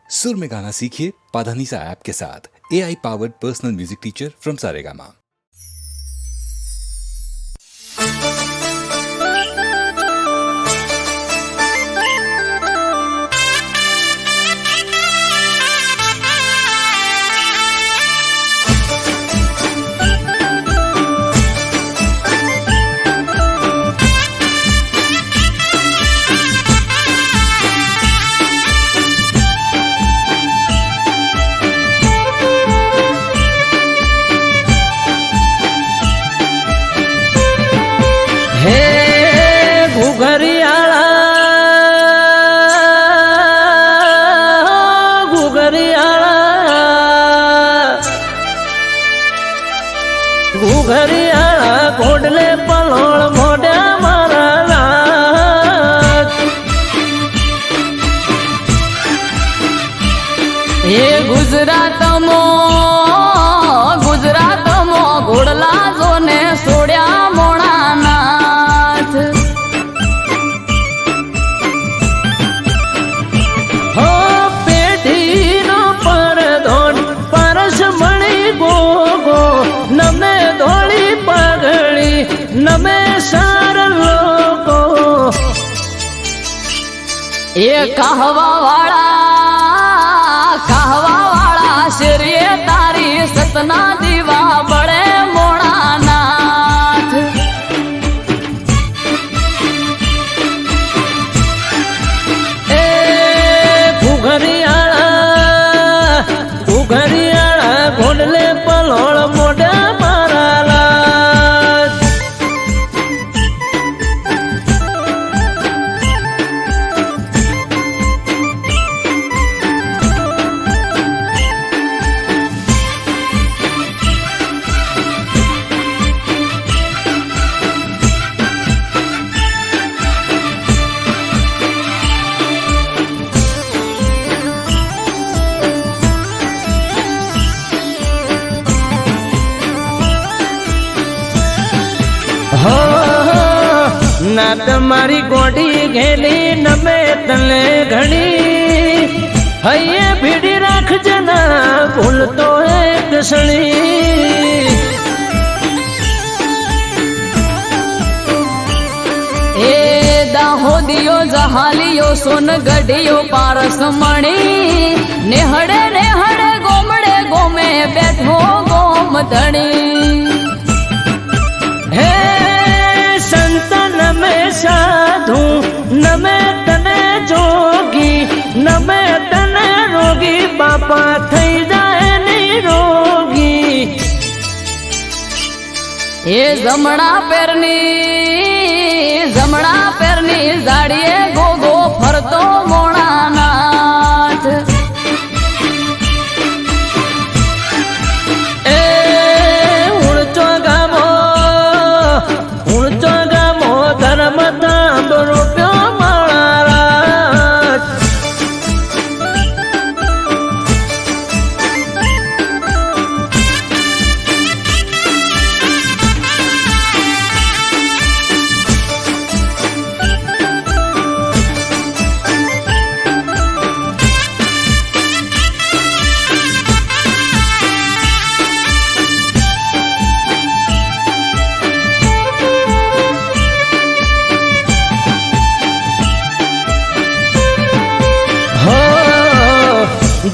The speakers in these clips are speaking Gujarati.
सुर में गाना सीखिए पाधानीसा ऐप के साथ। AI powered personal music teacher from Saregama. ઘુઘરિયાળા ઘોડલે પલોળ મોઢા મારા લાજ એ ગુજરાતમાં ઘોડલા જોને સોડ્યા મોણા નાથ હો પેઢીનો પરધોન પરસ મણી ગોગો નમે ધોળી પગડી નમે સાર લોકો એ કહવા વાળા શેરીએ તારી સતના દીવા બળે મોણા નાથ એ ઘુઘરિયાળા ઘોડલે પલોળ મોઢા મારા લાજ ના તમારી ગોડી ઘેલી નમે તને ઘણી હૈયે ભીડી રાખજે ના ભૂલતો એક સણી એ દાહોદિયો જહાલિયો સોનગઢિયો પારસ મણી નેહડે ગોમડે ગોમે બેઠો ગોમ ધણી હે સંત નમે સાધુ નમે તને જોગી નમે તને રોગી બાપા થઈ જાય નિરોગી એ જમણા પેરની જાડીએ ગોગો ફરતો મોણા નાથ એ ઉણચો ગામો ધર્મ તાંબ રૂપ્યો મારા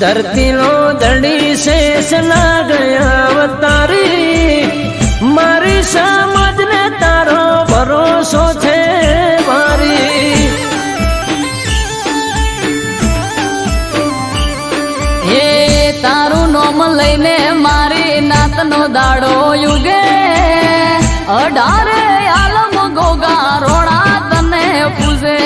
ધરતીનો દડી શેષ ના ગયા અવતારી મારી સમજને તારો ભરોસો છે મારી એ તારું નોમ લઈને મારી નાતનો દાડો યુગે 18 આલમ ગોગા રોણા તને પૂજે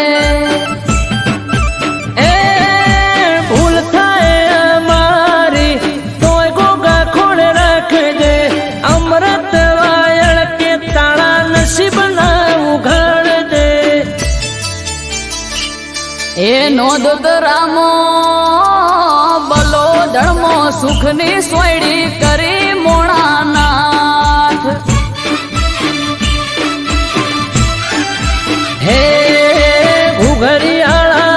એ નોંધ રામો બલો ધર્મો સુખની સોયડી કરી મોણા નાથ હે ઘુઘરિયાળા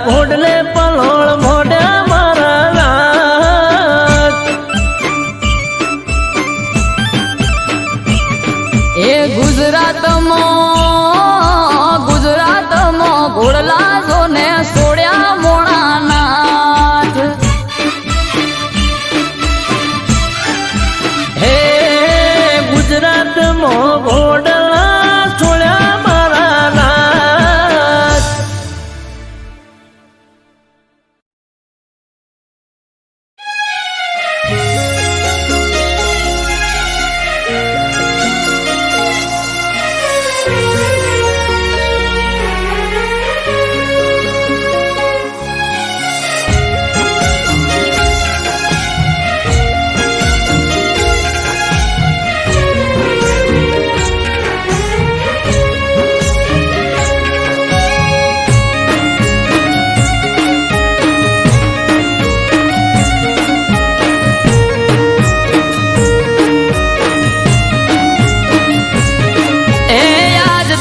ઘોડલે પલોળ મોઢ્યા મારા લાગ. એ ગુજરાતમાં ઘોડલા જોને સોડ્યા મોણાનાથ. હે ગુજરાતમાં ઘોડલા છોડ્યા મારા લાગ.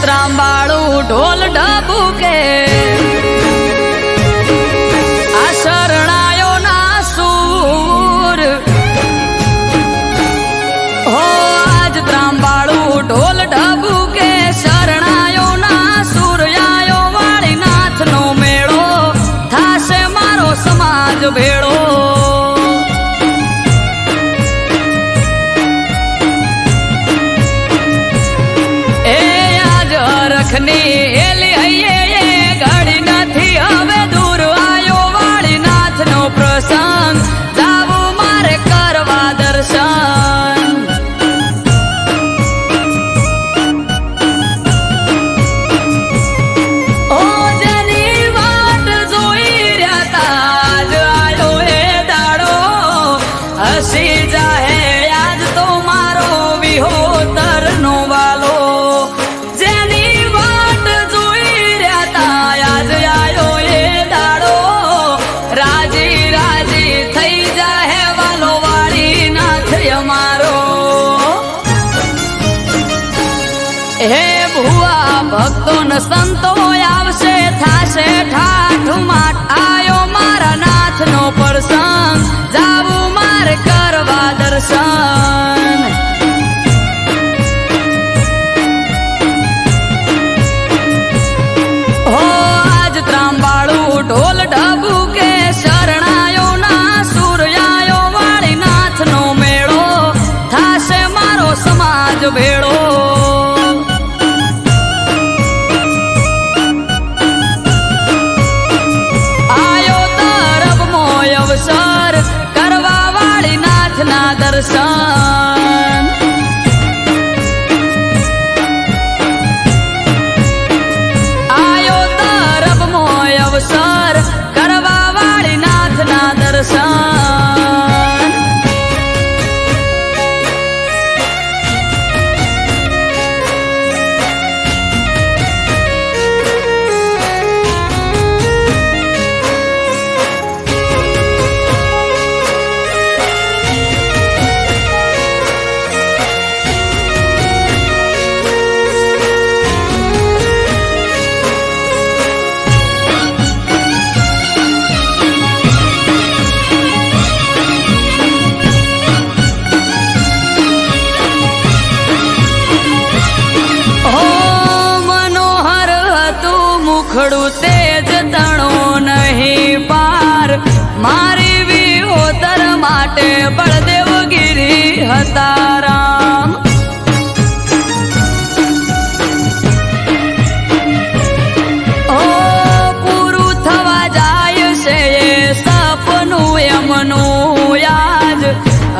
ત્રાંબાળું ઢોલ ઢબુકે આ શરણાયો ના સૂર. હો આજ ત્રાંબાળું ઢોલ ઢબુકે શરણાયો ના સૂર. આયો વાળીનાથ નો મેળો થાશે મારો સમાજ ભેળો. એલી હૈયે ઘડી નથી હવે દૂર. આયો વાળીનાથ નો પ્રસંગ જાવું મારે કરવા દર્શન. ઓ જેની વાટ જોઈ રહ્યા તા આજ આયો એ દાડો. હસી જાહે આજ તો મારો વિહોતર નો વાલો. હે ભુવા ભક્તો ન સંતો આવશે થાશે ઠાઠ માઠ. આયો મારા નાથ નો પ્રસંગ જાવું મારે કરવા દર્શન. હો આજ ત્રાંબાળું ઢોલ ઢબુકે શરણાયો ના સૂર. આયો વાળીનાથ નો મેળો થાશે મારો સમાજ ભેળો. અવસર કરવા વાળીનાથ ના દર્શન. આયો તરફમો અવસર કરવા વાળીનાથ ના દર્શન. મુખડું તેજ તણો નહીં પાર. મારી વિહોતર માટે બળદેવગીરી હતા રામ. ઓ પૂરું થવા જાય છે એ સપનું એમનું યાદ.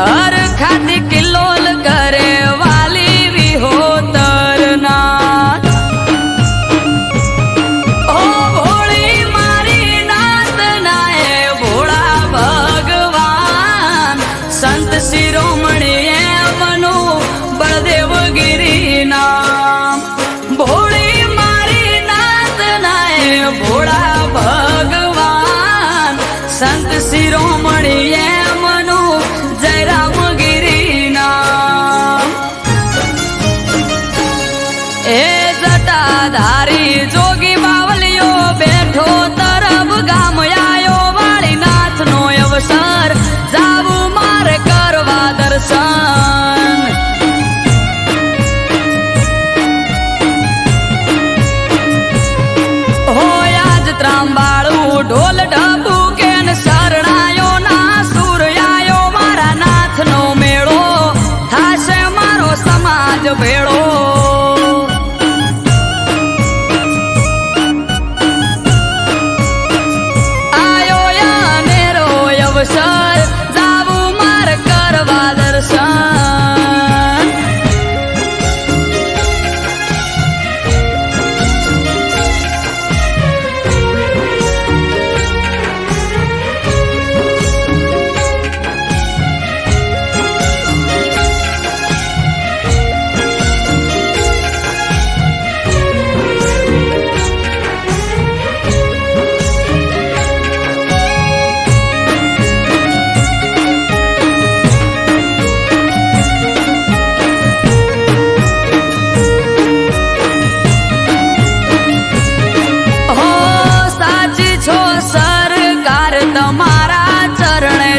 હર ખાતી કિલ્લોલ કરે વાલી વિહોતર ના. શિરોમણી એમનું બળદેવગીરી નામ. ભોળી મારી નાત નાય ભોળા ભગવાન. સંત શિરોમણી એમનું જયરામગીરી નામ. એ જટાધારી જોગી બાવલિયો બેઠો તરફ ગા. સર જાવું મારે કરવા દર્શન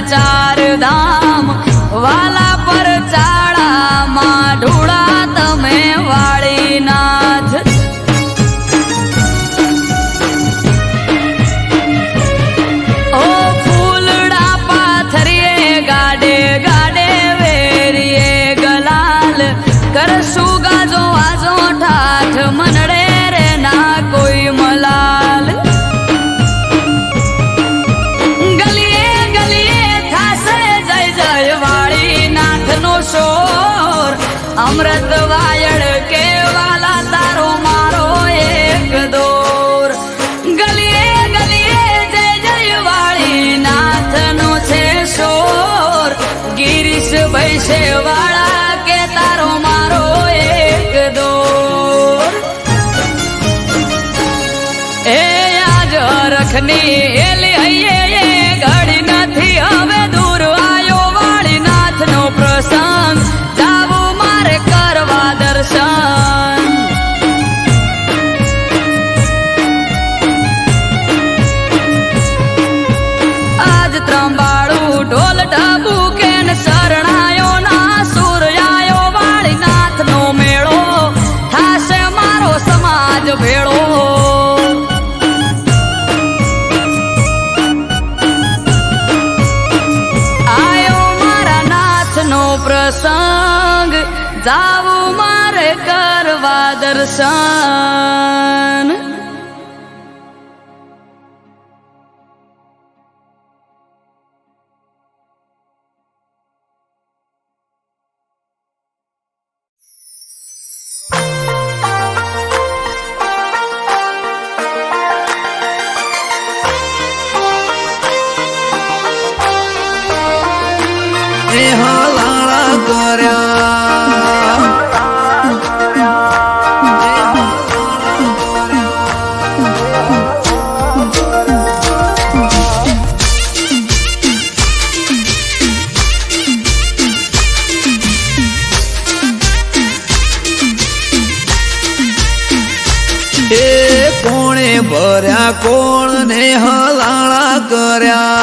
ચાર ધામ વાલા પર ચાળામાં ઢોળા તમે વાળીનાથ ઓ ફૂલડા પાથરીએ ગાડે ગાડે વેરીએ ગલાલ કરશું ગાજો વાજો ઠાઠ મનડે રે ના કોઈ મલાલ અમૃત વાયડ કેવાલા તારો મારો એક દોર ગલીએ ગલીએ જય જય વાળી નાથ નો છે શોર ગિરીશ ભૈસે વાળા કે તારો મારો એક દોર એ આજ રખની એલી હૈયે ઘડી નથી હવે દૂર આયો વાળી નાથ નો પ્રસંગ કરવા દર્શન આજ ત્રંબાળું ઢોલ ઢબુ કે શરણાયો ના સૂર્યાયો વાળી નાથ નો મેળો થાશે મારો સમાજ ભેળો આયો મારા નાથ નો પ્રસંગ જાવું મારે કરવા દર્શન એ હાલાળા કર્યા કોણે ભર્યા કોણ ને હલાળા કર્યા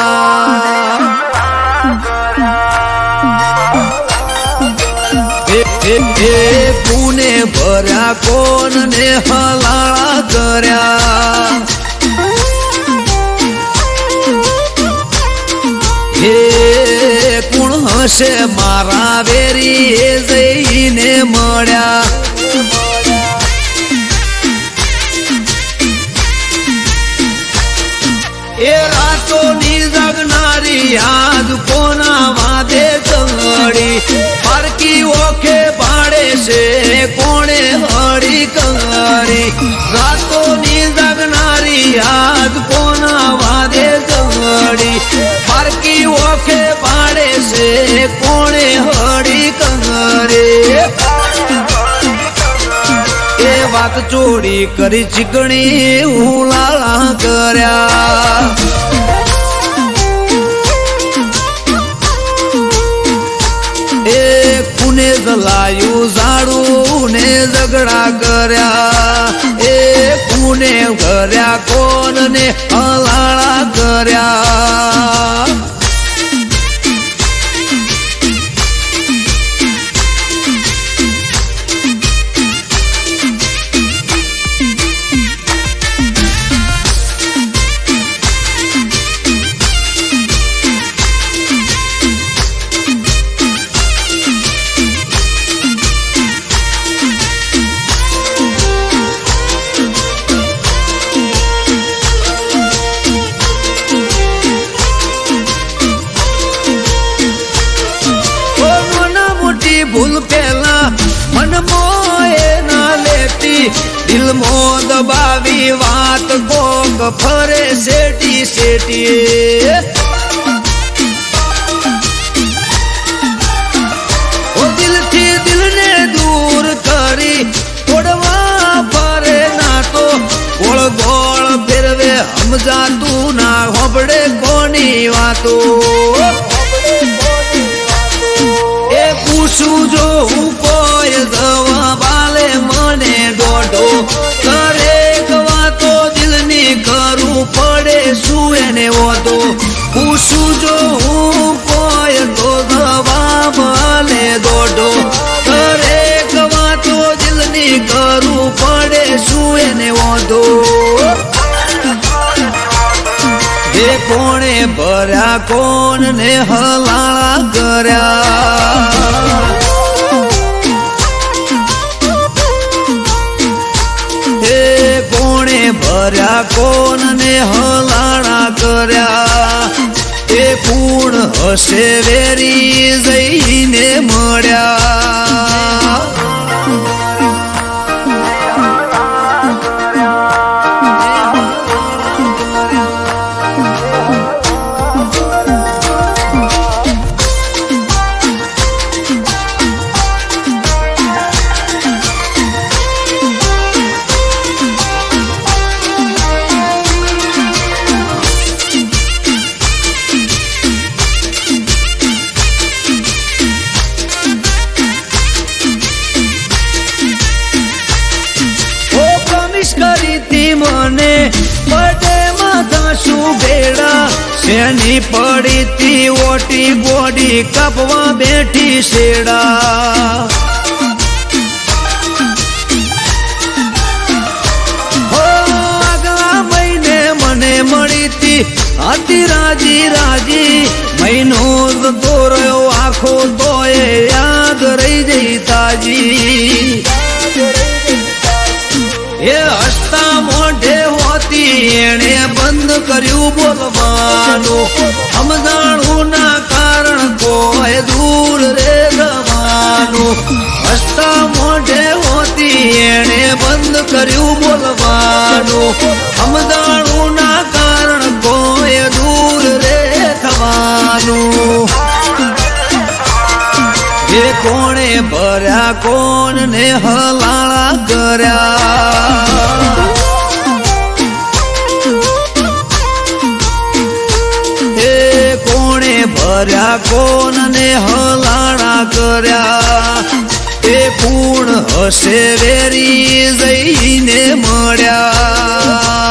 પુને ભર્યા કોણ ને હલાળા કર્યા હે કોણ હશે મારા વેરી એ જઈને મળ્યા એ રાતોની જગનારી યાદ કોના વાદે ચંગડી પારકી ઓખે પાડે છે કોણે હળી કંગડી રાતોની જગનારી યાદ કોના વાદે ચંગડી પારકી ઓખે પાડે છે કોણે હળી કંગડી એ વાત ચોરી કરી ચીકણી ઉલાળા કર્યા એ કુને જલાયું ઝાડું ને ઝઘડા કર્યા એ કુને કર્યા કોણ ને હલાળા કર્યા પછી દિલમો દબાવી વાત કોક ફરે શેટી શેટી ઓ દિલથી દિલને દૂર કરી તોડવા ફરે ના તો ગોળ ગોળ ફેરવે સમજાતું ના હોબડે કોની વાતો એ પૂછું જો હું કોઈ જવાબ આલે મને દોઢો દરેક વાતો દિલની કરું પડે શું એને વાતો પૂછું જો હું કોઈ તો જવાબ આલે દોઢો દરેક વાતો દિલની કરું પડે શું એને વાતો એ કોણે ભર્યા કોણ ને હલાળા કર્યા એ કોણે ભર્યા કોણ ને હલાળા કર્યા એ પૂર્ણ હશે વેરી જઈને મળ્યા મને બડે માથા શું ભેડા શેની પડી તી ઓટી બોડી કાપવા બેઠી શેડા હો આગલા મહિને મને મળી તી હતી રાજી રાજી મહિનો જતો રહ્યો આખો તોય યાદ રહી જઈ તાજી એ હસતા મોઢે હોતી એણે બંધ કર્યું બોલવાનું સમજાણું ના કારણ કોઈ દૂર રે જવાનું હસતા મોઢે હોતી એણે બંધ કર્યું બોલવાનું સમજાણું ના કારણ કોઈ દૂર રે થવાનું એ કોણે ભર્યા કોણ ને હલાળા કર્યા એ કોણે ભર્યા કોણ ને હલાળા કર્યા એ પૂર્ણ હશે વેરી જઈને મળ્યા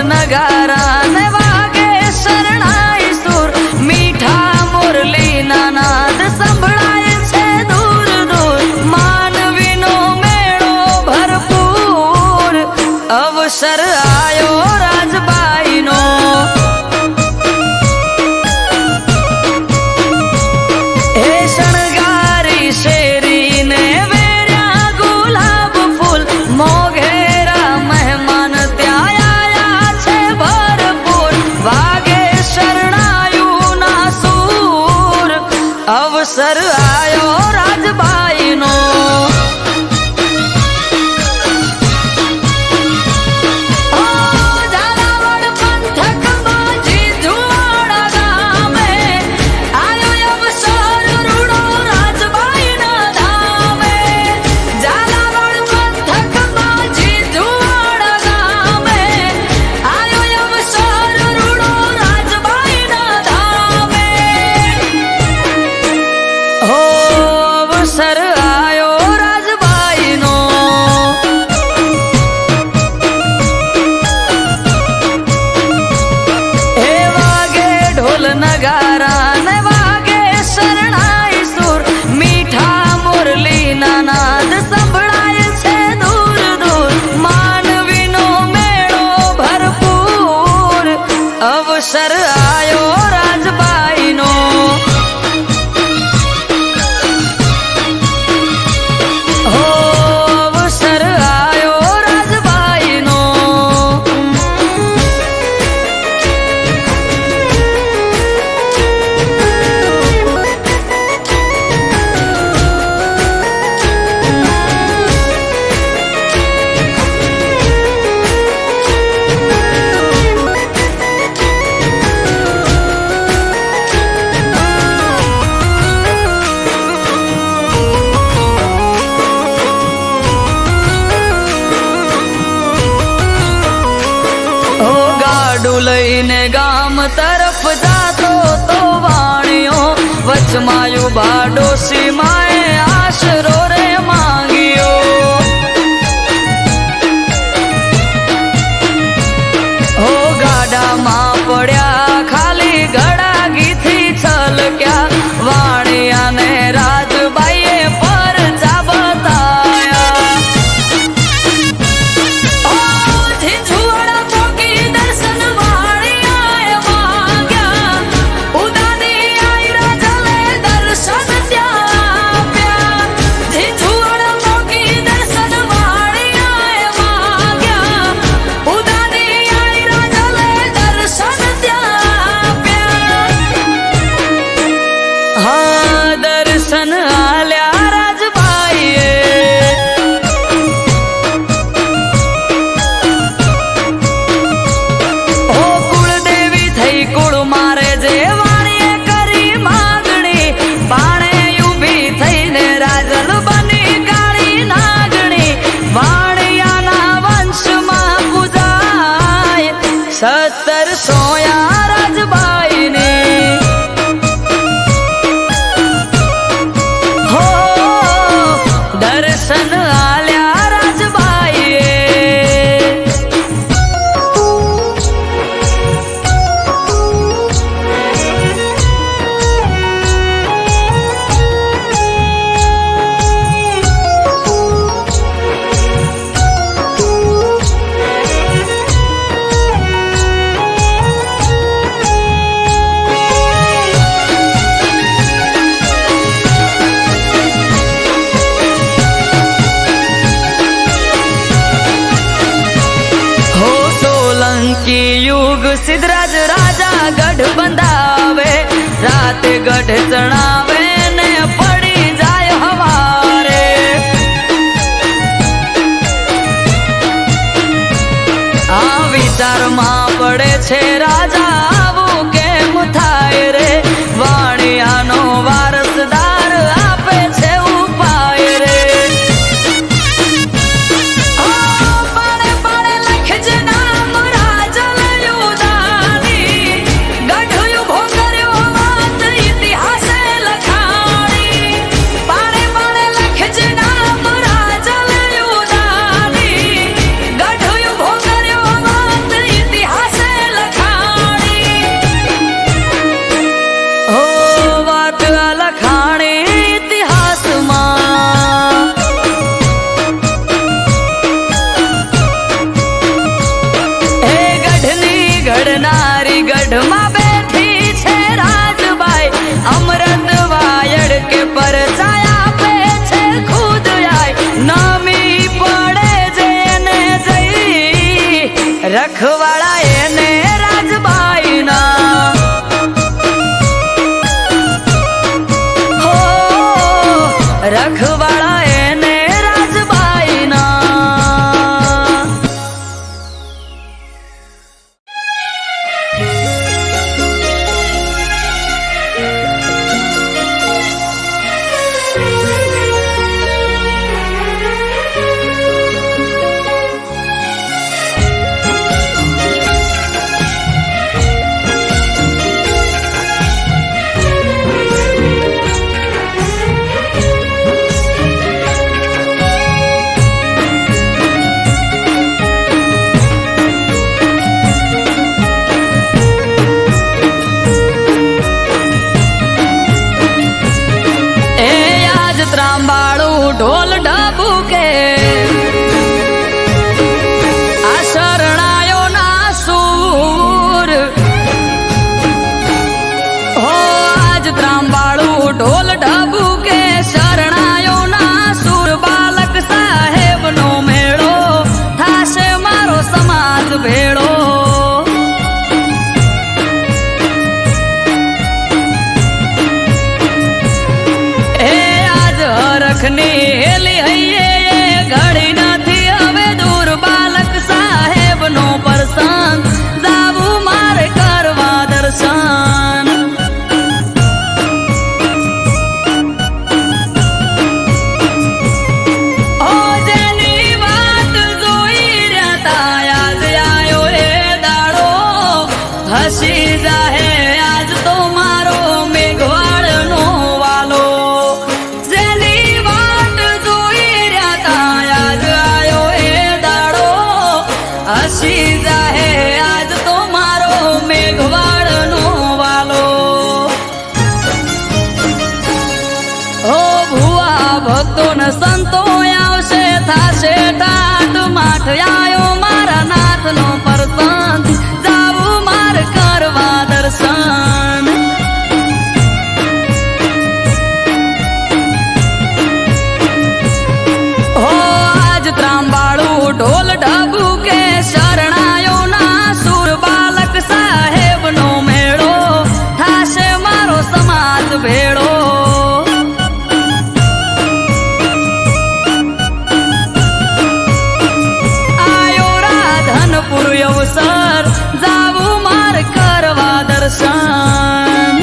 નગારા ને વાગે શરણાઈ સુર મીઠા મુરલી ના નાદ સંભળાય છે દૂર દૂર માનવીનો મેળો ભરપૂર અવસર આયો રાજબાઈનો હે શણગારી શેરીને વેર્યા ગુલાબ ફૂલ મોઘેરા મહેમાન ત્યાં અવસર આયો રાજબાઈનો ઝાલાવાડ પંથકમાં જીજુવાડા ગામે આયો અવસર રૂડો રાજબાઈના ધામે ઝાલાવાડ પંથકમાં જીજુવાડા ગામે આયો અવસર રૂડો રાજબાઈના ધામે હો અવસર આયો રાજબાઈનો હો અવસર આયો રાજબાઈનો લઈને ગામ તરફ જાતો તો વાણિયો વચમાયું બાડોશી માએ આશરો રે માંગ્યો હો ગાડામાં પડ્યા ખાલી ગળાગીથી છલક્યા વાણિયાને રાજબાઈએ પરચા બતાયા દર્શન આલ્યા રાજબાઈએ ઓ કુળદેવી થઈ કુળ મારે જે વાણીએ કરી માગણી બાણે ઊભી થઈને રાજલ બની કાળી નાગણી વાણિયાના વંશમાં પૂજાય 1700 રાજબાઈની દર્શન આલ્યા રાજબાઈએ યુગ સિદ્ધરાજ રાજા ગઢ બંધાવે રાતે ગઢ ચણાવે ને પડી જાય હવારે આ વિચારમાં પડે છે રાજા આવું કેમ થાય રે વાણિયાનો વારસદાર આપે છે ઉપાય રે ઘડનારી ગઢમાં બેઠી છે રાજબાઈ અમૃત વાયડ કે પરચાય આપે છે ખુદ આય નમી પડે જેને જઈ રખવાળા એને રાજબાઈના હો રખવાળા એને રાજબાઈના ઢોલ ઢબુકે આ શરણાયો ના સૂર હસી જાહે આજ તો મારો મેઘવાળનો વાલો જેની વાટ જોઈ રહ્યા તા આજ આયો એ દાડો હસી જાહે આજ તો મારો મેઘવાળનો વાલો ઓ ભુવા ભક્તો ને સંતો આવશે થાશે ટાટ માઠ આયો મારા નાથનો પરસન જાવું માર કરવા દર્શન હો આજ ત્રાંબાળું ઢોલ ઢબુ કે શરણાયો ના સુર બાલક સાહેબનો મેળો થાશે મારો સમાજ ભેળો અવસર જાવું માર કરવા દર્શન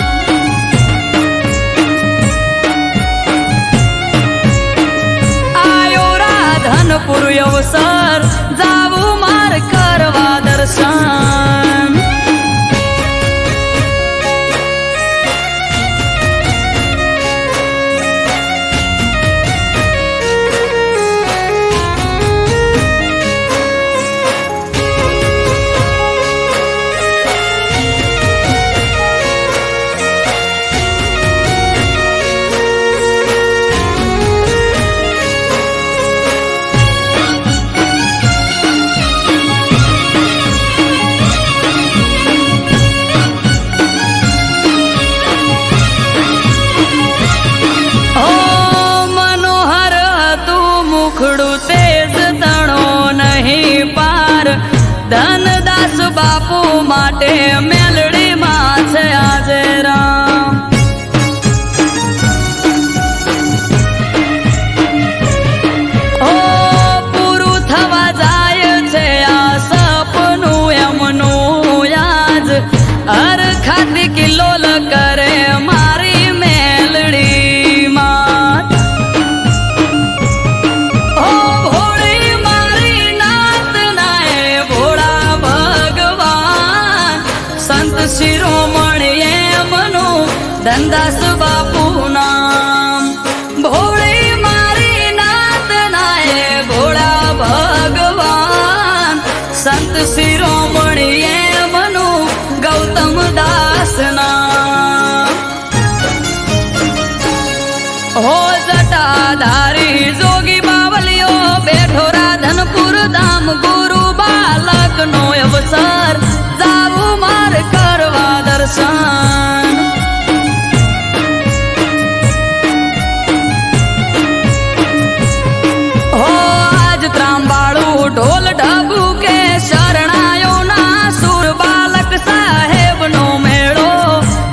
આયો રાધનપુર અવસર જાવું માર કરવા દર્શન ધનદાસ બાપુ માટે મેલડીમાં છે આજે રામ ઓ પૂરું થવા જાય છે આ સપનું એમનું યાદ હર ખાતી કિલ્લોલ કરે મારી મેલડીમાં શિરોમણી એમનું ધનદાસ બાપુ નામ ભોળી મારી નાત નાય ભોળા ભગવાન સંત શિરોમણી એમનું ગૌતમ દાસ નામ હો જટાધારી જોગી બાવલિયો બેઠો રાધનપુર ધામ ગુરુ બાલક નો અવસર જાવું માર કરવા દર્શન હો આજ ત્રાંબાળું ઢોલ ઢબુ કે શરણાયો ના સુર બાલક સાહેબનો મેળો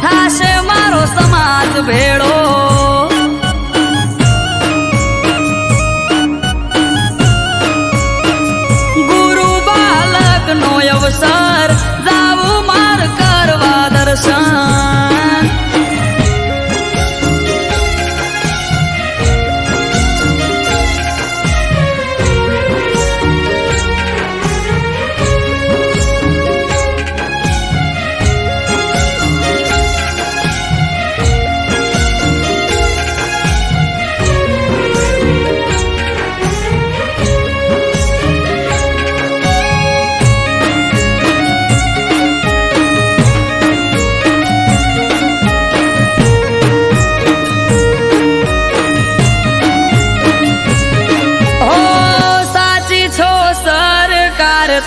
થાશે મારો સમાજ ભેળો ગુરુ બાલક નો અવસર જાવું માર કરવા દર્શન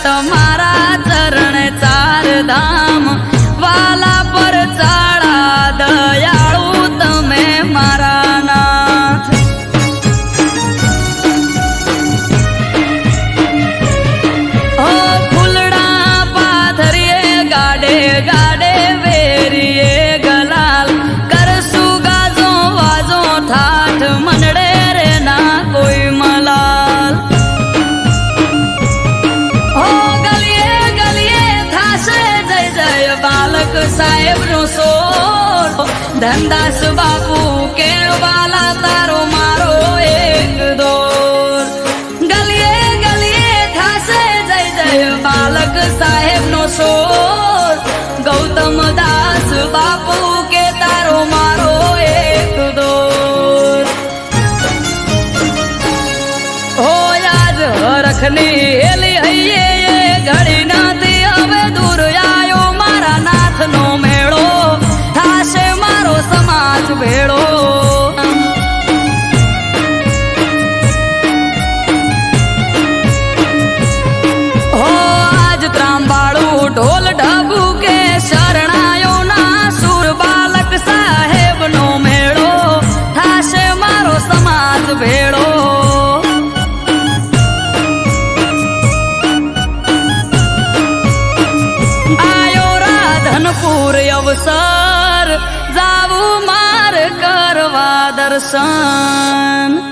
તમારા ચરણ ચાર ધામ વાલા પર ચાળા દયાળુ તમે મારા નાથ ઓ ફૂલડા પાથરીએ ગાડે ગાડે વેરીએ ગલાલ કરશું ગાજો વાજો ઠાઠ મનડે રે ના કોઈ મલાલ બાલક સાહેબ નો સોર ધનદાસ બાપુ કે વાલા તારો મારો એક દોર ગલીએ ગલીએ થાશે જય જય બાલક સાહેબ નો સોર ગૌતમ બાપુ કે તારો મારો એક દોર હો આજ હરખની હેલી હૈયે ઘડી નથી હવે દૂર આયો મારા નાથનો મેળો થાશે મારો સમાજ ભેળો ઢોલ ઢબુ કે શરણાયો ના સુર બાલક સાહેબ નો મેળો થાશે મારો સમાજ ભેળો આયો રાધનપુર અવસર જાવું માર કરવા દર્શન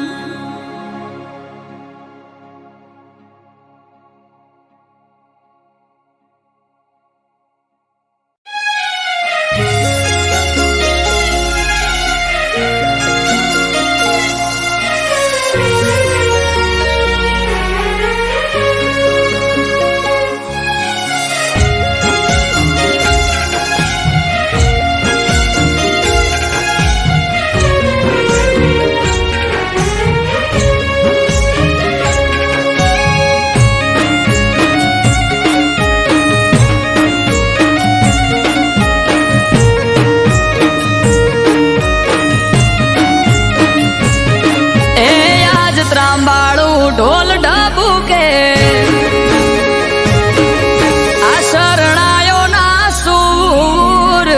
ઢોલ ઢબુ કે આ શરણાયો ના સૂર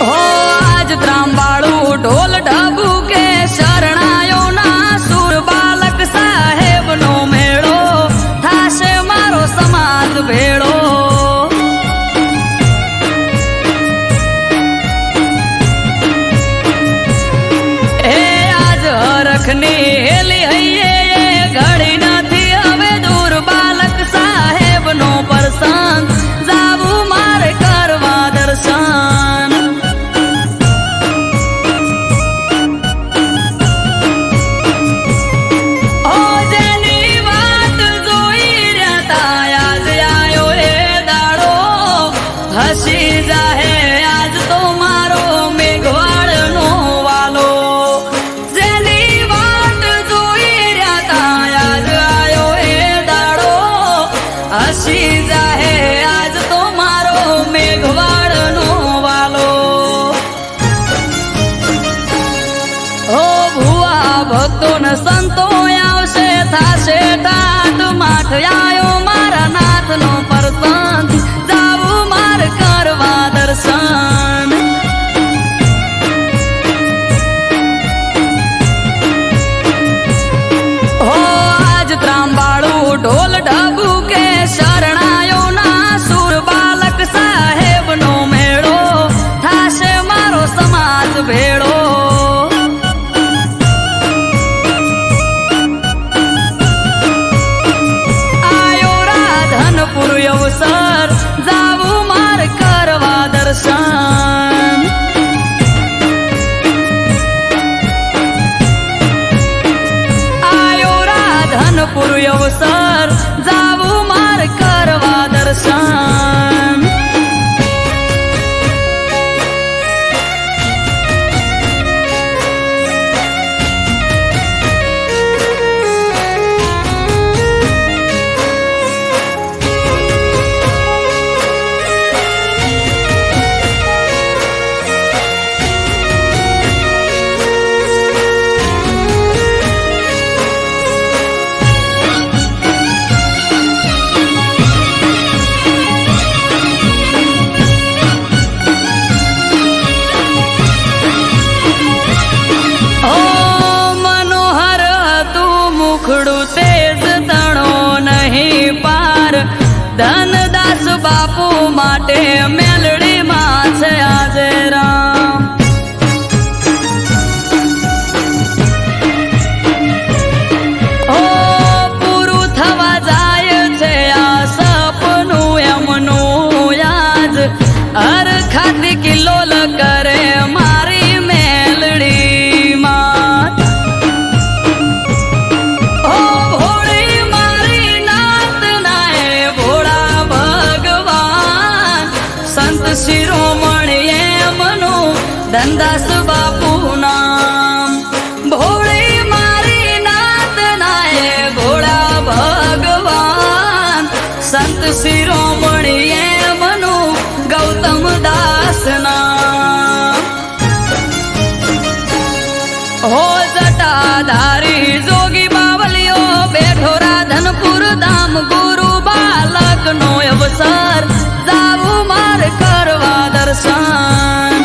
હો આજ ત્રાંબાળું ઢોલ ઢબુ કે શરણાયો ના સૂર બાલક સાહેબ નો મેળો થાશે મારો સમાજ ભેળો હેલી હૈયે ઘડી નથી હવે દૂર બાલક સાહેબ નો પ્રસંગ જાવું મારે કરવા દર્શન ઓ જેની વાત જોઈ રહ્યા તા આજ આયો એ દાડો હસી જાહે આજ તો મારો મેઘવાળ નો વાલો હસી જાહે આજ તો મારો મેઘવાળ નો વાલો ઓ ભુવા ભક્તો ને સંતો આવશે થાશે ઠાઠ માઠ આયો મારા નાથ નો પ્રસંગ જાવું માર કરવા દર્શન હો આજ ત્રાંબાળું ઢોલ ઢબુ કે શરણાયો ના સુર બાલક સાહેબ નો મેળો થાશે મારો સમાજ ભેળો આયો રાધનપુર અવસર જાવું માર કરવા દર્શન આયો રાધનપુર અવસર જાવું માર કરવા દર્શન ધનદાસ બાપુ માટે મેલડીમાં છે આજે રામ ઓ પૂરું થવા જાય છે આ સપનું એમનું યાદ હર ખાતી કિલ્લોલ કરે મારી મેલડીમાં શિરોમણીએ મનુ ગૌતમ દાસના હો જટાધારી જોગી બાવલિયો બેઠો રાધનપુર ધામ ગુરુ બાલક નો અવસર જાવું માર કરવા દર્શન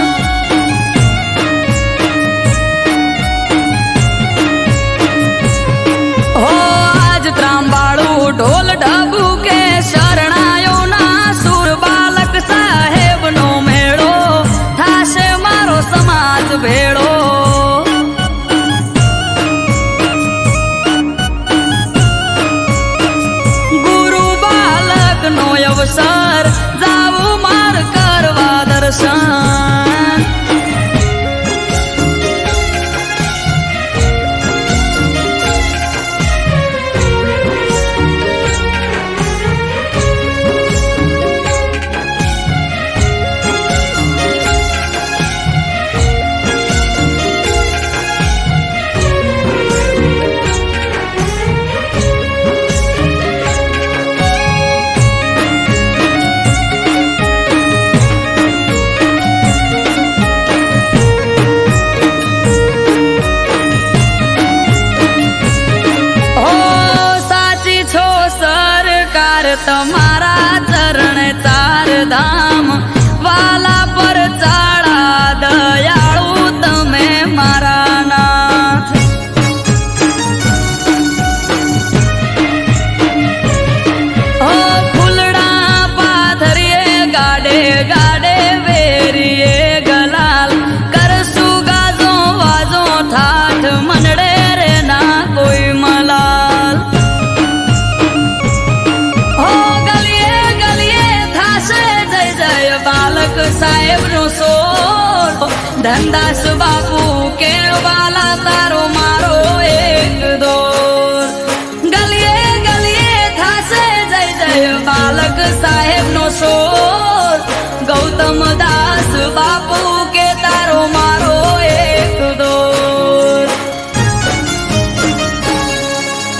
હો આજ ત્રાંબાળું ઢોલ ઢબુ કે શરણાયો ના સુર બાલક સાહેબ નો મેળો થાશે મારો સમાજ ભેળો ગુરુ બાલક નો અવસર જાવું માર કરવા દર્શન તમારા ચરણ ચાર ધામ વાલા પર ચાળા દયાળુ તમે મારા નાથ ઓ ફૂલડા પાથરીએ ગાડે ગાડે વેરીએ ગલાલ કરશું ગાજો વાજો ઠાઠ મનડે રે ના કોઈ મલાલ બાલક સાહેબ નો સોર ધનદાસ બાપુ કે વાલા તારો મારો એક દોર ગલીએ ગલીએ થાશે જય જય બાલક સાહેબ નો સોર ગૌતમ દાસ બાપુ કે તારો મારો એક દોર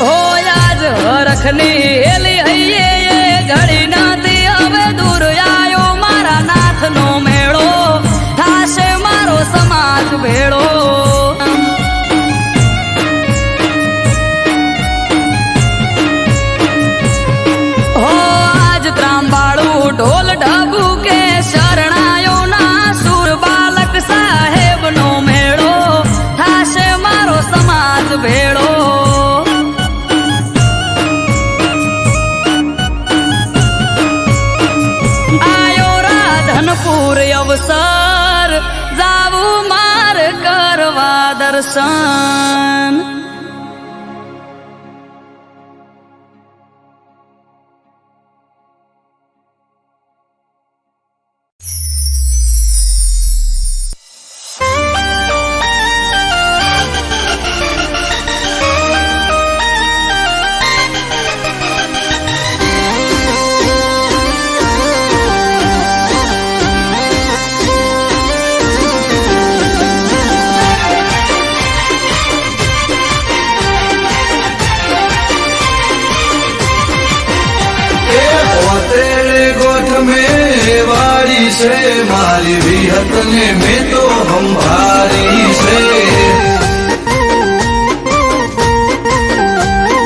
હો આજ હરખની હેલી હૈયે ઘડી નથી હવે દૂર આયો નાથ નો મેળો થાશે મારો સમાજ ભેળો હો આજ ત્રાંબાળું ઢોલ ઢબુ કે શરણાયો ના સુર બાલક સાહેબ નો મેળો થાશે મારો સમાજ ભેળો ધનપુર અવસર જાવું માર કરવા દર્શન से मारी विहत ने में तो हम भारी से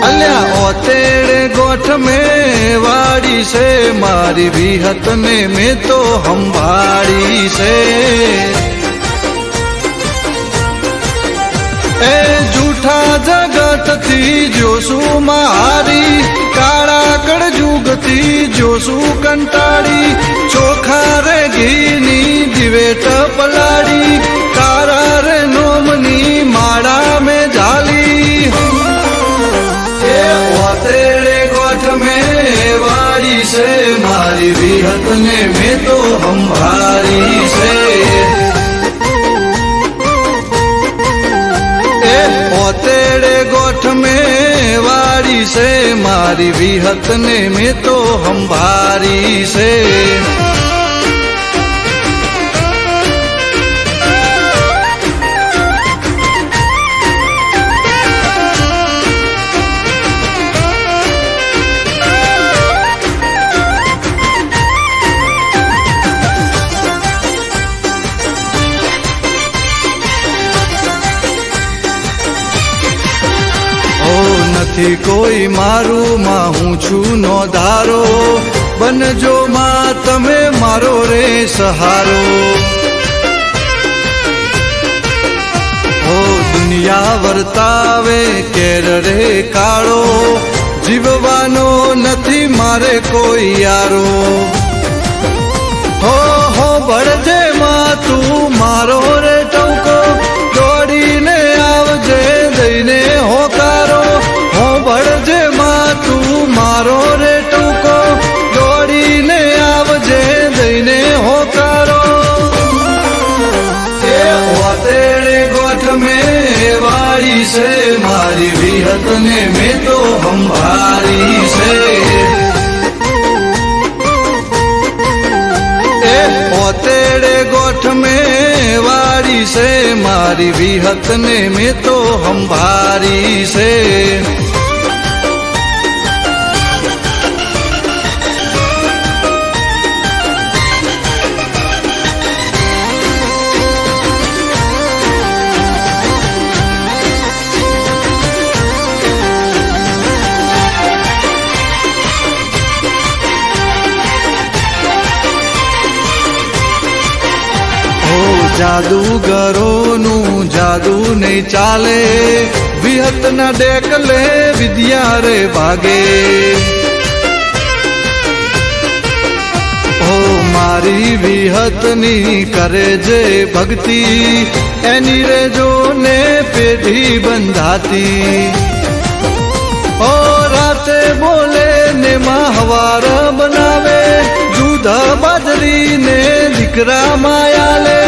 अल्या ओतेड़े गोठ में वाड़ी से मारी विहत ने में तो हम भारी से ए जूठा जगत थी जोशु मारी काड़ा कड़ जुगती जोशु कंटाड़ी चोखा रे घीनी दिवेट पलाड़ी तारा रे नोमनी माड़ा में जाली तेरे गोठ में वारी से मारी विहत ने में तो हम भारी से तेरे गोठ में वारी से मारी विहत ने में तो हम भारी से નથી કોઈ મારું માં હું છું નો ધારો બનજો માં તમે મારો રે સહારો હો દુનિયા વર્તાવે કેર રે કાળો જીવવાનો નથી મારે કોઈ યારો હો બળજે માં તું મારો રે ટવકો દોડીને આવજે દઈને હોકારો હો બળજે માં તું મારો રે ટવકો દોડીને આવજે દઈને હોકારો એ વાતેડે ગોઠ મેં વાળી છે મારી વિહત ને મેં તો સંભાળી છે પોતેડે ગોઠ મેં વાળી છે મારી વિહત ને મેં તો સંભાળી છે જાદુગરોનું જાદુ નહીં ચાલે વિહતના ડેકલે વિદ્યા રે ભાગે ઓ મારી વિહતની કરે જે ભક્તિ એની રે જોને પેઢી બંધાતી ઓ રાતે બોલે ને માં હવાર બનાવે દૂધ બાજરી ને દીકરા માયાલે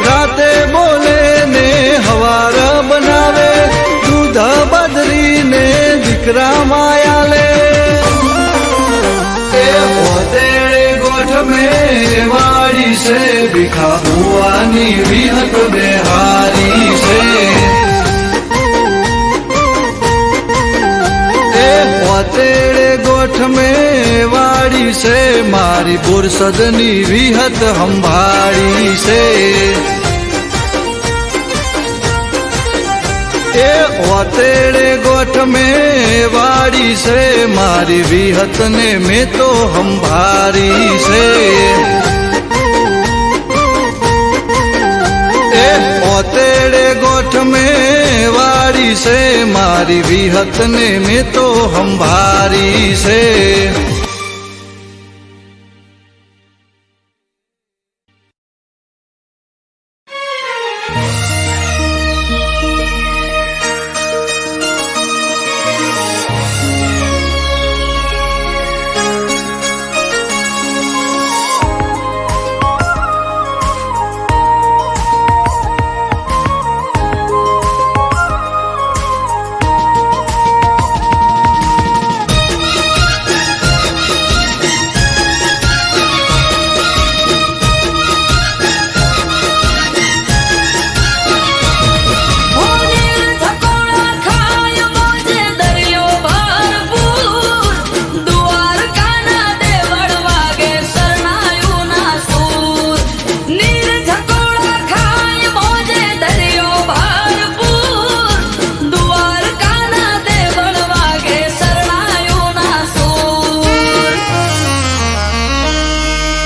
રાતે બોલે ને હવાર બનાવે દૂધ બાજરી ને દીકરા માયાલે એ પોતેડે ગોઠ મેં વાળી છે ભીખા ભુવાની વિહત બેહારી છે પોતેડે ગોઠ મેં વાળી છે મારી બોરસદની વિહત સંભાળી છે એ પોતેડે ગોઠ મેં વાળી છે મારી વિહત ને મેં તો સંભાળી છે એ પોતેડે ગોઠ મેં વાળી છે મારી વિહત ને મેં તો સંભાળી છે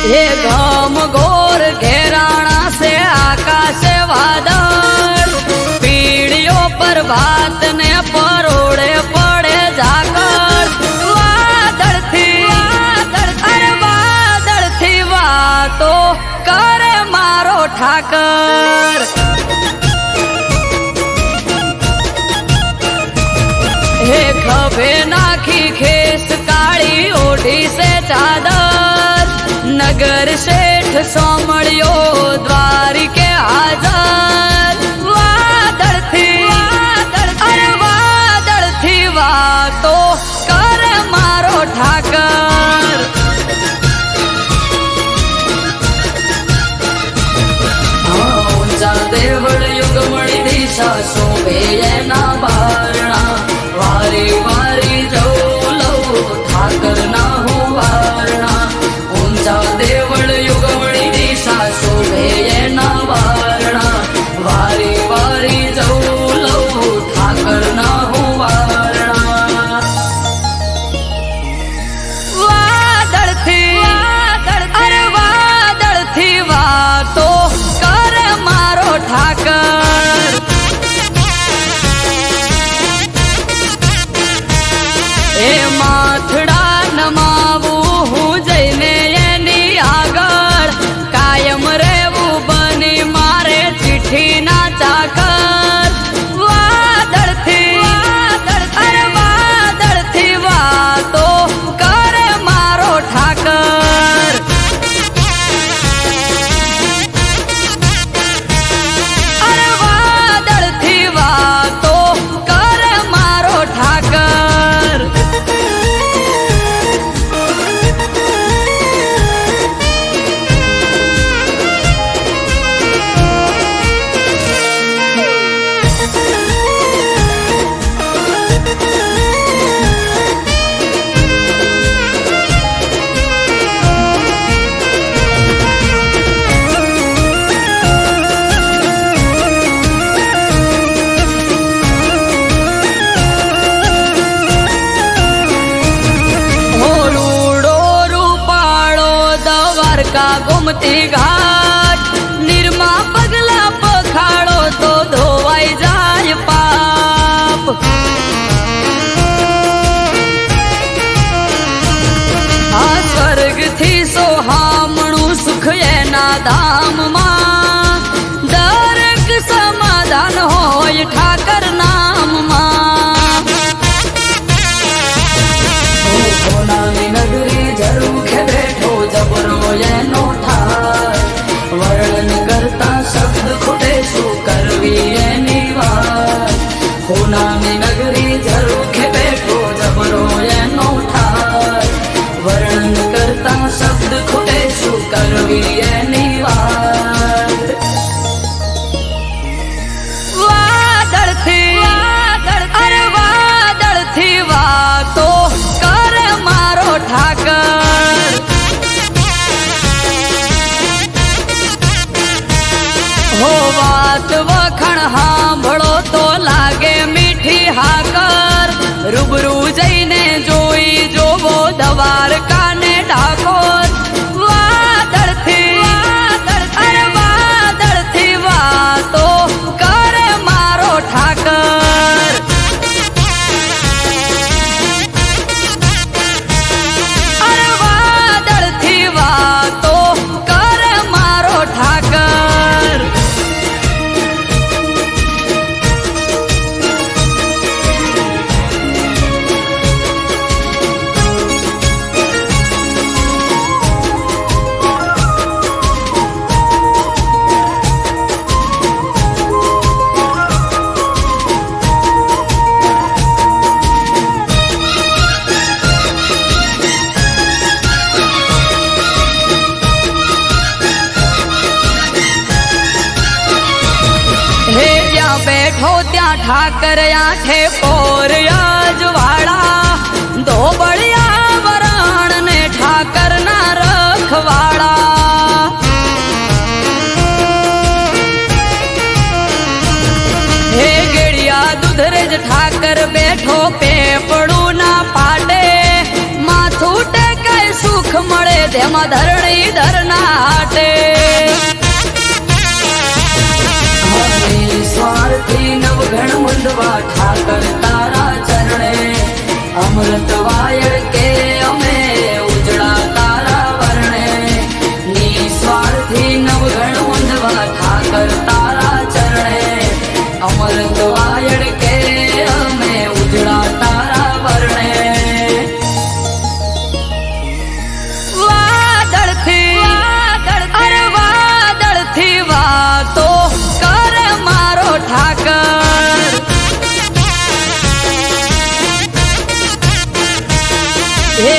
हे घम घोर घेराणा से आकाश वादळ पीड़ियों पर भात ने परोड़े पड़े झाकड़ वादळ थी वातो करे मारो ठाकर हे खभे नाखी खेस काली ओढ़ी से चादर नगर शेठ सोमड़ियो द्वारिके हाजर वादळ थी वातो करे मारो ठाकर ऊंचा देवळ युगमणी दिशा शोभे एना बारणा वारी वारी जाऊ लव ठाकर ना हो वारणा ऊंचा देवळ युगमणी दिशा शोभे एना वारणा वारी वारी जाऊ लव ठाकर ना हो वारणा દ્વારકા ગોમતી ઘાટ નિર્મા પગલા પખાડો તો ધોવાઈ જાય પાપ આ સ્વર્ગથી સોહામણું સુખ એના ધામમાં દરેક સમાધાન હોય ઠાકર નામમાં સોનાની નગરી ઝરૂખે બેઠો જબરો એનો ઠાર વર્ણન કરતા શબ્દ ખૂટે શું કરવી એની વાત સોનાની નગરી ઝરૂખે બેઠો જબરો એનો ઠાર વર્ણન કરતા શબ્દ ખૂટે શું કરવી એની વાત વાદળથી વાતો કરે મારો ઠાકર હો વાત વખણ સાંભળો તો લાગે મીઠી હાકર રૂબરૂ જઈને જોઈ જોવો દ્વારકા ને ડાકોર વાદળથી વાતો કરે મારો ઠાકર વાદળથી વાતો કરે મારો ઠાકર હે જ્યાં બેઠો ત્યાં ઠાકર આઠે પોર યજવાળા ધોબળિયા વરાણ ને ઠાકર ના રખવાળા હે ગેડિયા દુધરેજ ઠાકર બેઠો પેપડું ના પાટે માથું ટેકાય સુખ મળે તેમાં ધરણી ધરના હાટે સ્વાર્થી નવઘણ મુંડવા ઠાકર તારા ચરણે અમૃત વાયર કે અમે ઉજળા તારા વર્ણે નિસ્વાર્થી નવઘણ મુંડવા ઠાકર તારા ચરણે અમૃત વાયર કે અમે ઉજળા તારા વર્ણે વાદળથી વાતો કરે મારો ઠાકર હે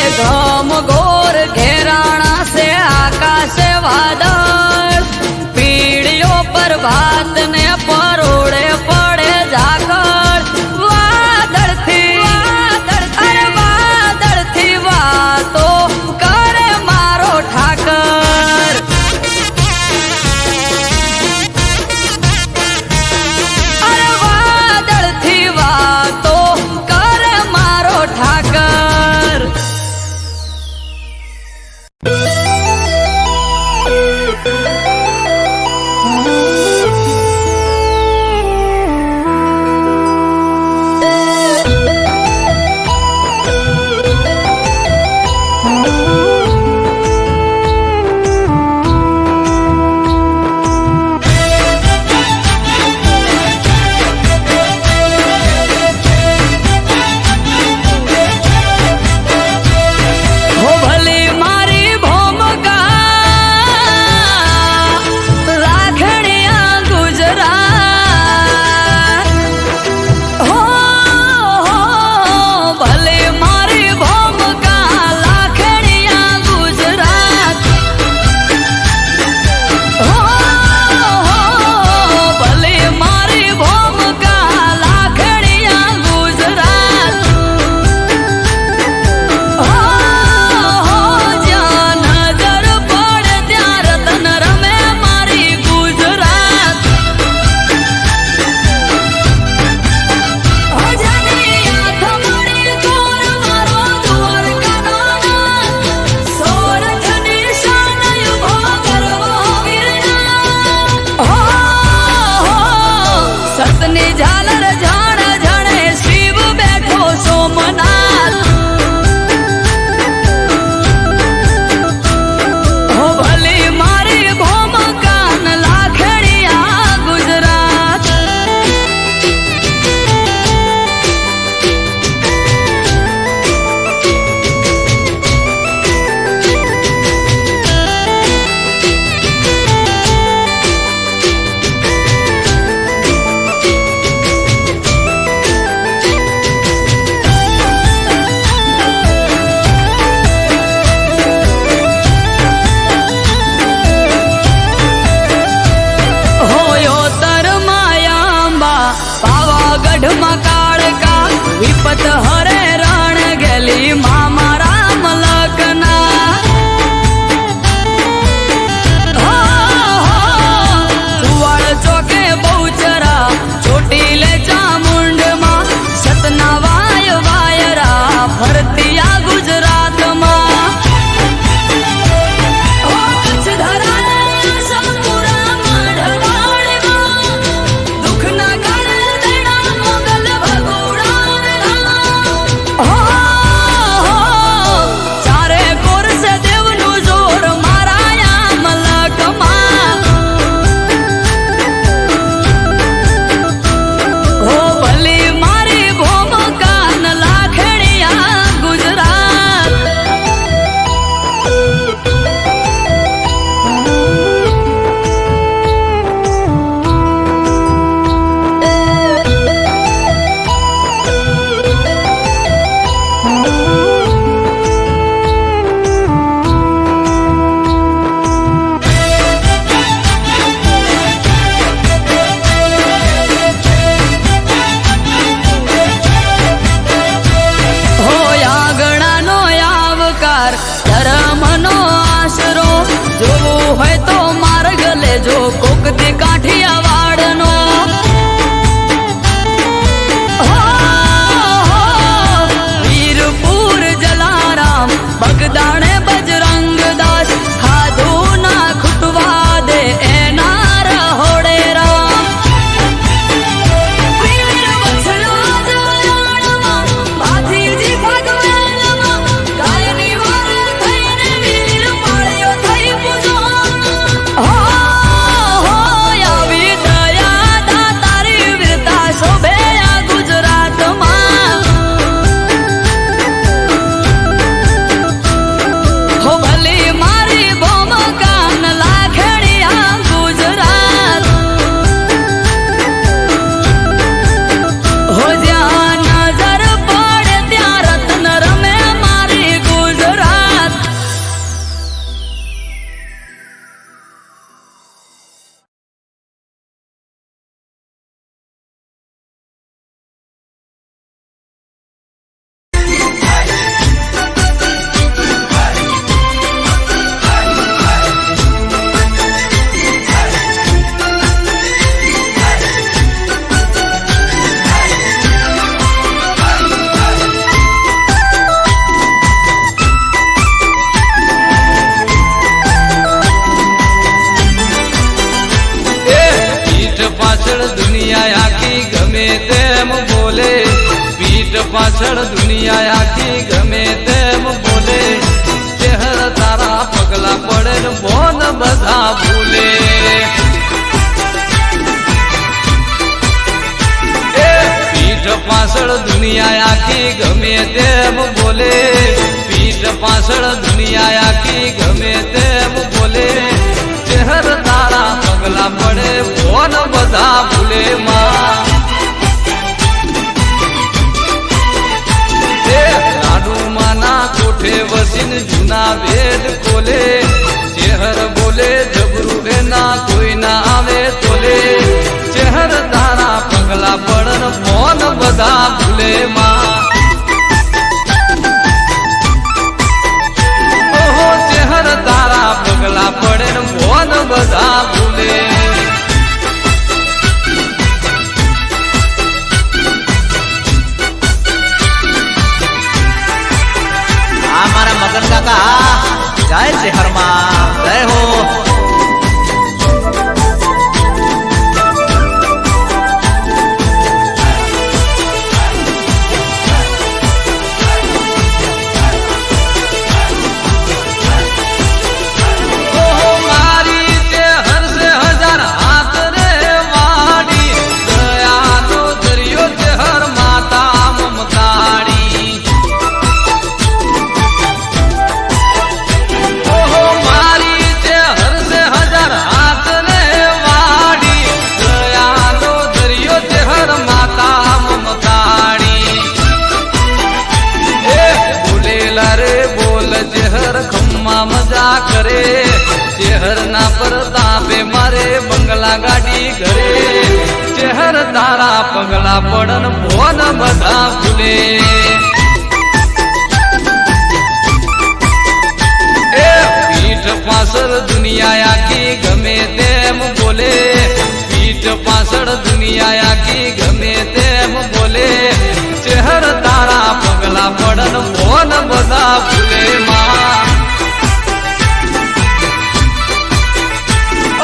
પાછળ દુનિયા આખી ગમે તેમ બોલે, ચહેર તારા પગલા પડે ને બોન બધા ભૂલે. પીઠ પાછળ દુનિયા આખી ગમે તેમ બોલે, પીઠ પાછળ દુનિયા આખી ગમે તેમ બોલે, ચહેર તારા પગલા પડે બોન બધા ભૂલે. માં લાડુમાના કોઠે વસીને જૂના વેદ ખોલે, ચહેર બોલે જબરું એના કોઈ ના આવે તોલે, ચહેર તારા પગલા પડન ફોન બધા ભૂલે. માં ઓહો ચહેર તારા પગલા પડે ને ફોન બધા ભૂલે. મારા મગન કાકા જય શહેરમાં જય હો. મજા કરે ચહેર ના પ્રતાપે મારે બંગલા ગાડી ઘરે, ચહેર તારા પગલા પડન ભોન બધા ભૂલે. પીઠ પાછળ દુનિયા આખી ગમે તેમ બોલે, પીઠ પાછળ દુનિયા આખી ગમે તેમ બોલે, ચહેર તારા પગલા પડન ભોન બધા ભૂલે. માં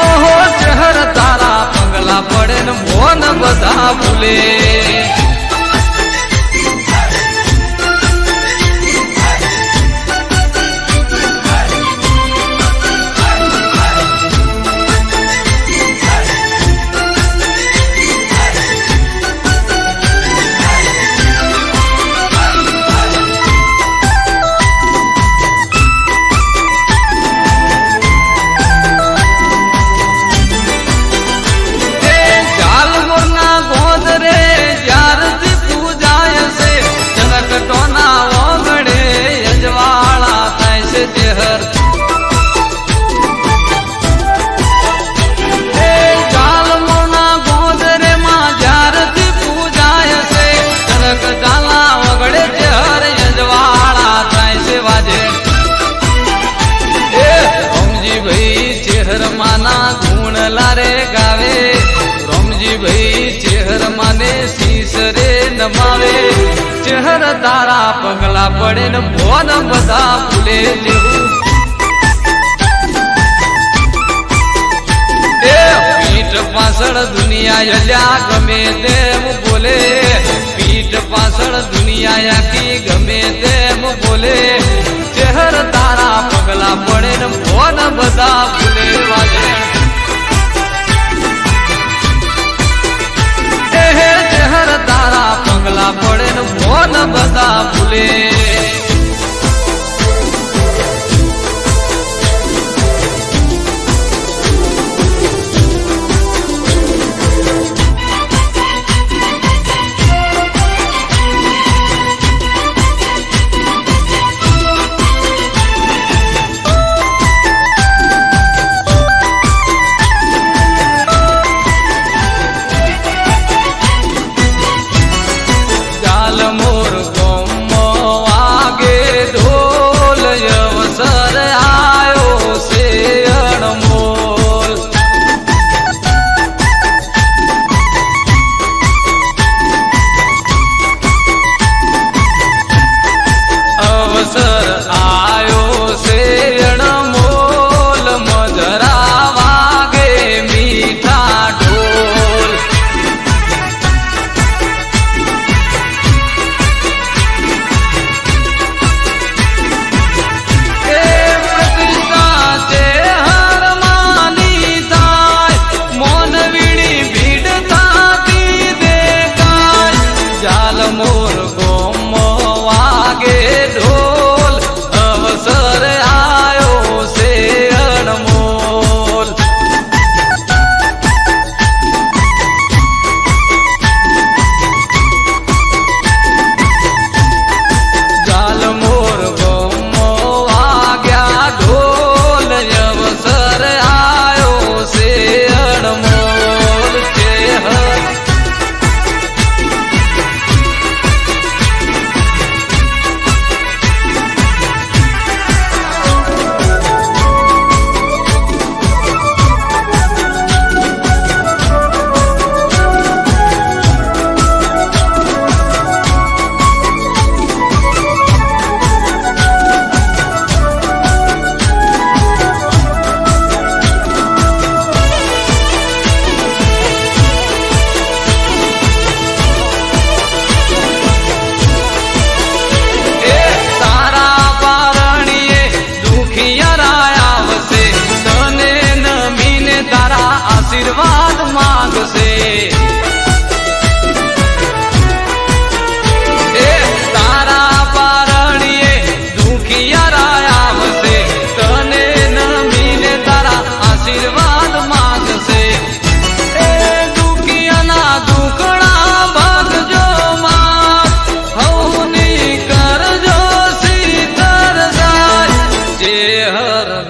ઓહો ચહેર તારા પગલા પડે ને મોન બધા ભૂલે. ચહેરમાના ગુણ લારે ગાવે, રમજીભાઈ ચહેરમાને શીશ રે નમાવે, ચહેર તારા પગલા પડે ને ભોન બધા ભૂલે. જેવું પીઠ પાછળ દુનિયા અલ્યા ગમે તેમ બોલે, પીઠ પાછળ દુનિયા આખી ગમે તેમ બોલે, ચહેર તારા પગલા પડે ને ભોન બધા ભૂલે. વાજે ચહેર તારા પગલા પડે ને ભોન બધા ભૂલે.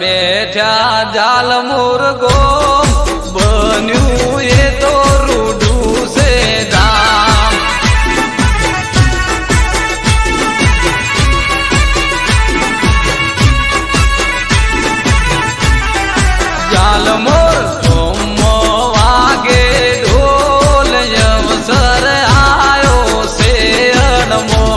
બેઠ્યા જાલ મુરગો બન્યું એ તો રૂડું છે ધામ. જાલ મોર ધોમો વાગે ઢોલ અવસર આયો છે અણમોલ.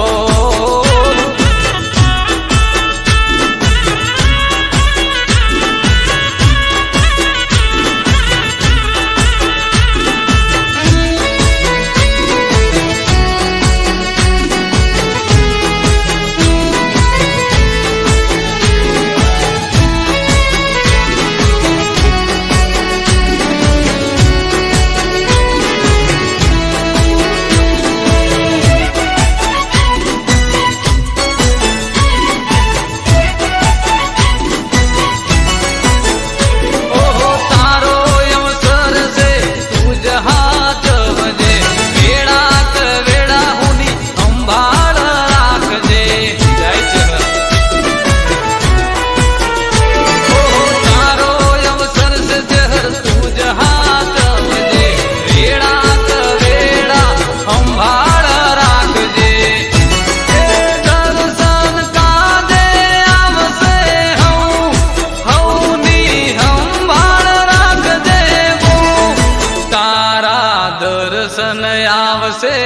દર્શન આવશે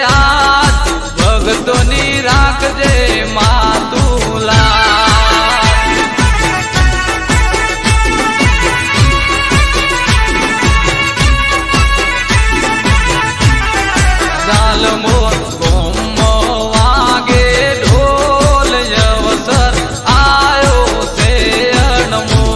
આજ ભક્તોની રાખજે માતુલા. જાલ મોર ગોમો વાગે ઢોલ અવસર આયો છે અણમોલ.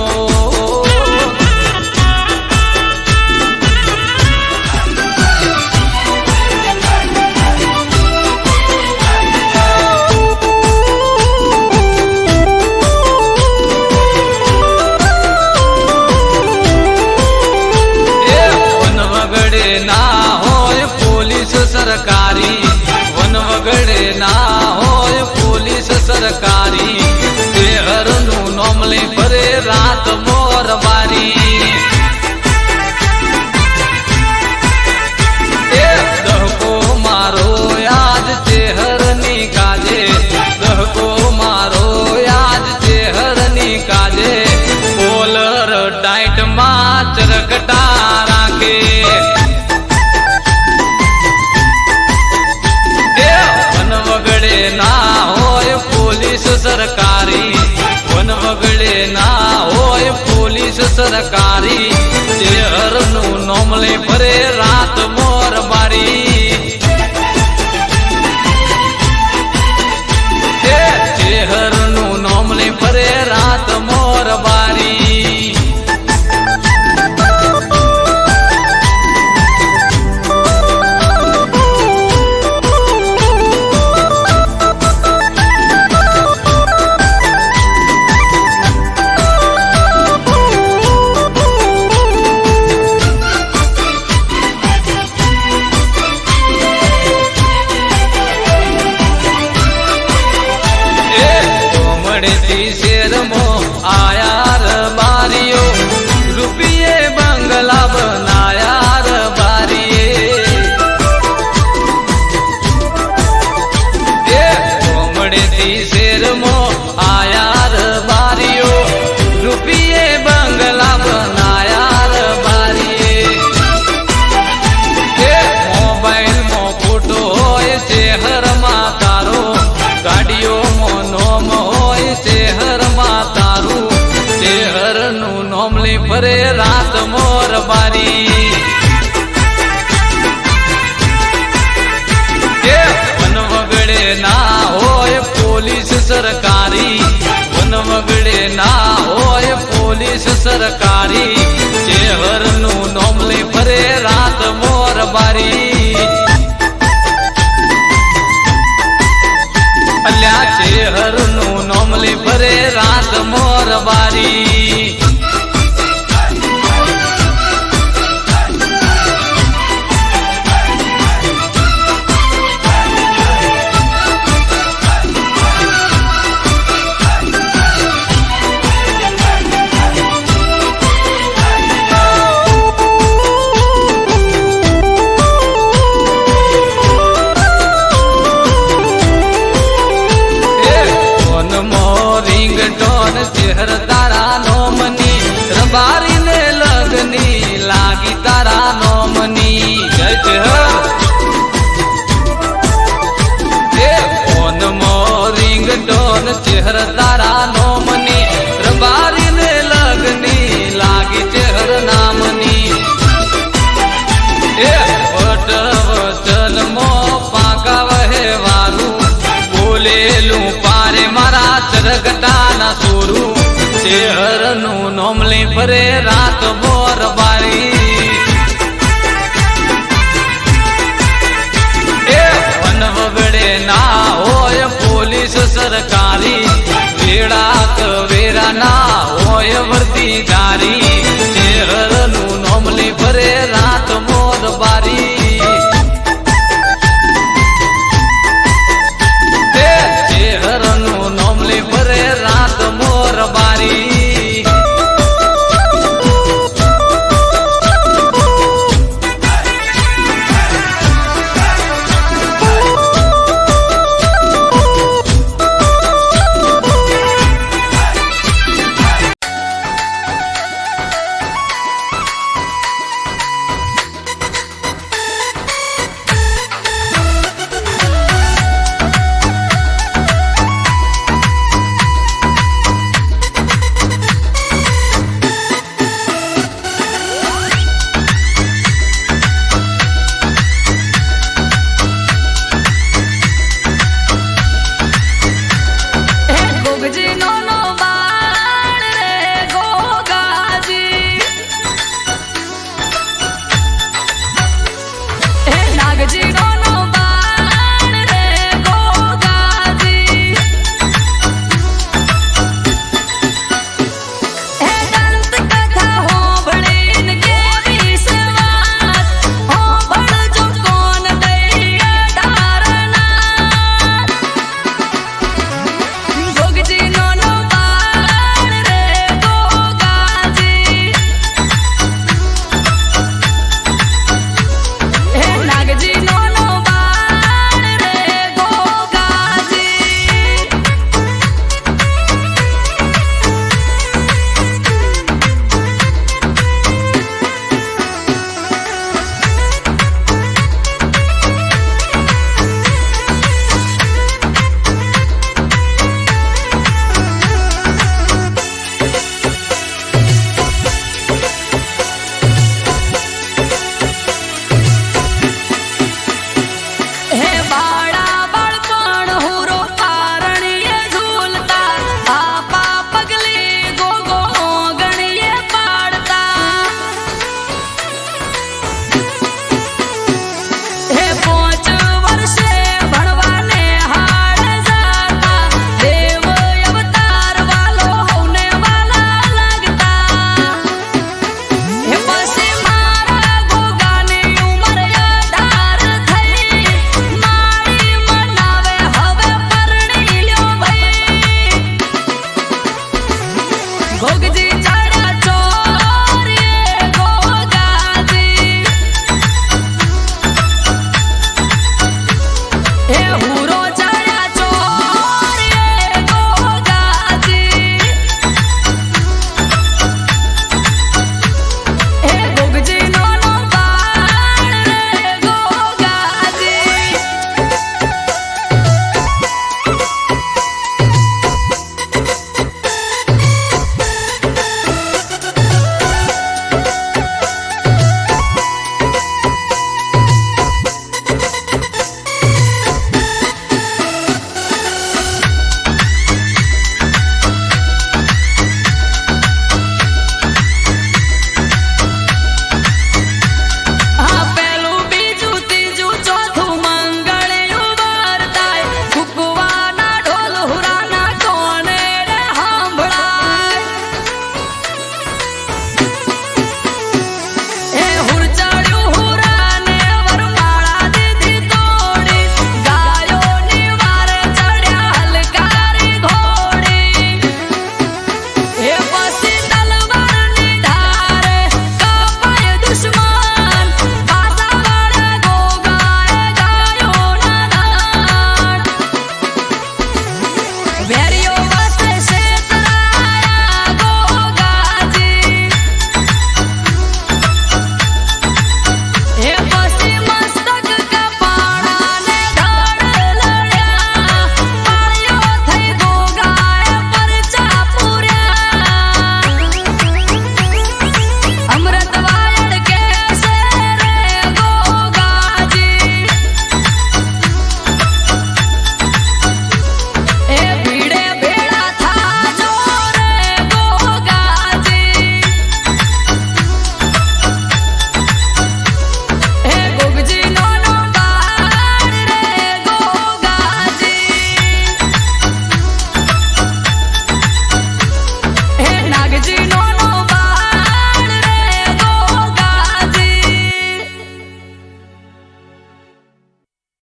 ના હોય પોલીસ સરકારી, વન વગડે ના હોય પોલીસ સરકારી, શહેરનું નોમ લઈ ફરે રાત મોર બારી. દહકો મારો યાદ ચેહરની કાજે, દહકો મારો યાદ ચેહરની કાજે, કોલર ટાઈટમાં ચરકટા રાખે. ના હોય પોલીસ સરકારી, વન વગડે ના હોય પોલીસ સરકારી, શહેરનું નોમ લઈ ફરે રાત મોર બારી. શહેરનું નોમ લઈ ફરે રાત મોર બારી. શેરમો આયાર બારીઓ, રૂપિયે બંગલા બનાયાર બારીએ. કોમડેથી શેરમો આયાર બારીઓ, રૂપિયે બંગલા બનાયાર બારીએ. મોબાઈલમાં ફોટો હોય શહેરમાં તારો, ગાડીઓમાં નોમ હોય શહેરમાં તારું, શહેરનું નોમ લઈ ફરે રાત મોર બારી. વન વગડે ના હોય પોલીસ સરકારી, વન વગડે ના હોય પોલીસ સરકારી, શહેરનું નોમ લઈ ફરે રાત મોર બારી. અલ્યા શહેરનું નોમ લઈ ફરે રાત મોર બારી. ચહેર તારા નોમની રબારીને લગની લાગી ચહેર નામની એ વટ વચલમો પાકા વહેવારું બોલેલું પારે મારા ચરગટાના સોરું ચહેરનું નોમલી ફરે રાત બોર બારી એ વનવગડે ના હોય પોલીસ સરકારી વેળા કવેરા ના હોય વર્દી